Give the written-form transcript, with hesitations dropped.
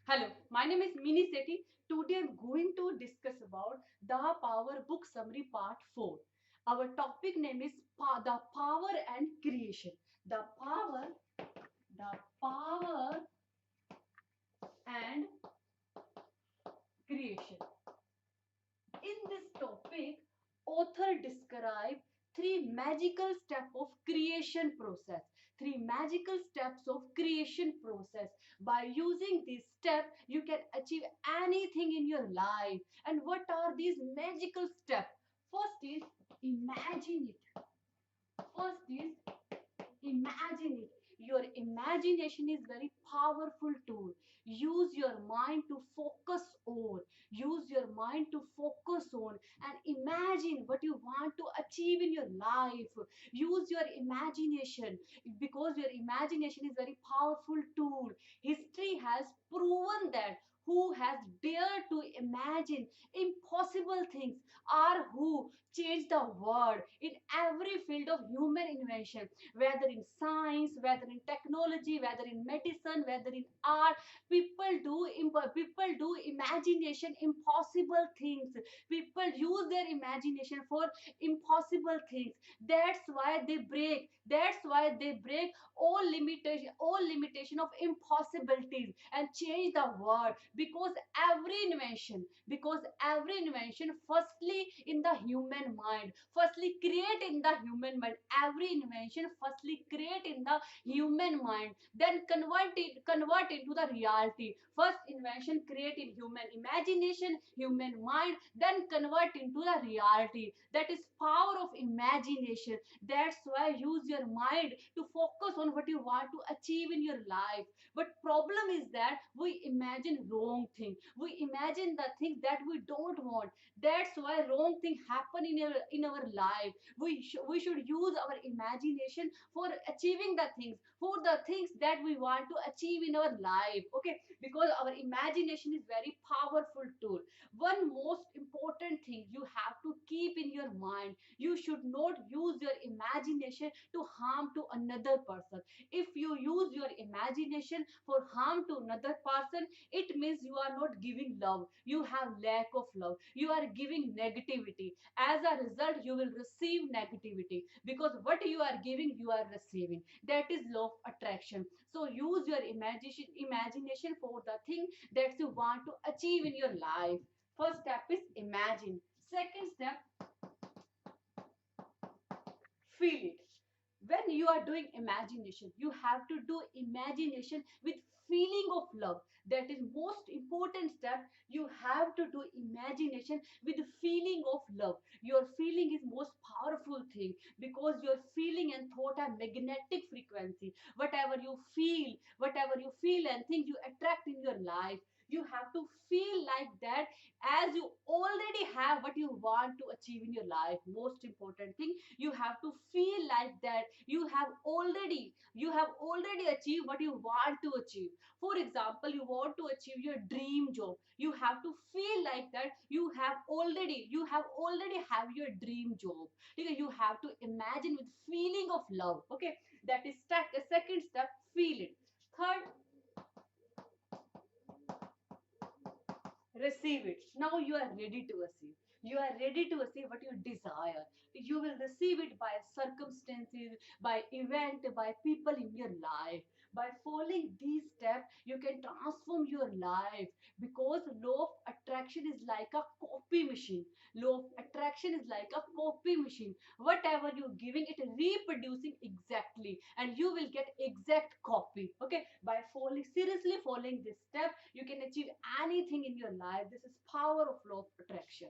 Hello, my name is Mini Sethi. Today I'm going to discuss about the Power Book Summary Part 4. Our topic name is the power and creation. The power and creation. In this topic, author describe three magical steps of creation process. Three magical steps of creation process. By using these steps, you can achieve anything in your life. And what are these magical steps? First is imagine it. First is imagine it. Your imagination is very powerful tool. Use your mind to focus on. Use your mind to focus on and imagine what you want to achieve in your life. Use your imagination because your imagination is very powerful tool. History has proven that who has dared to imagine impossible things are who changed the world in every field of human invention, whether in science, whether in technology, whether in medicine, whether in art. People do imagination impossible things. People use their imagination for impossible things. That's why they break all limitation of impossibilities and change the world. Because every invention firstly in the human mind, firstly create in the human mind. Every invention firstly create in the human mind, then convert into the reality. First invention create in human imagination, human mind, then convert into the reality. That is power of imagination. That's why use your mind to focus on what you want to achieve in your life. But problem is that we imagine wrong thing. We imagine the things that we don't want. That's why wrong thing happen in our life. We should use our imagination for achieving the things, for the things that we want to achieve in our life. Okay, because our imagination is very powerful tool. One most important thing you have to keep in your mind: you should not use your imagination to harm to another person. If you use your imagination for harm to another person, it means you are not giving love. You have lack of love. You are giving negativity. As a result, you will receive negativity, because what you are giving, you are receiving. That is law of attraction. So use your imagination for the thing that you want to achieve in your life. First step is imagine. Second step, feel it. When you are doing imagination, you have to do imagination with feeling of love. That is most important step. You have to do imagination with feeling of love. Your feeling is most powerful thing, because your feeling and thought are magnetic frequency. Whatever you feel and think, you attract in your life. You have to feel like that, as you already have what you want to achieve in your life. Most important thing, you have to feel like that you have already achieved what you want to achieve. For example, you want to achieve your dream job. You have to feel like that you have already have your dream job. Okay, you have to imagine with feeling of love. Okay, that is second step, feel it. Third, receive it. Now you are ready to receive. You are ready to receive what you desire. You will receive it by circumstances, by event, by people in your life. By following these steps, you can transform your life, because law of attraction is like a copy machine. Law of attraction is like a copy machine. Whatever you're giving, it reproducing exactly, and you will get exact copy. Okay, by seriously following this step, you can achieve anything in your life. This is power of law of attraction.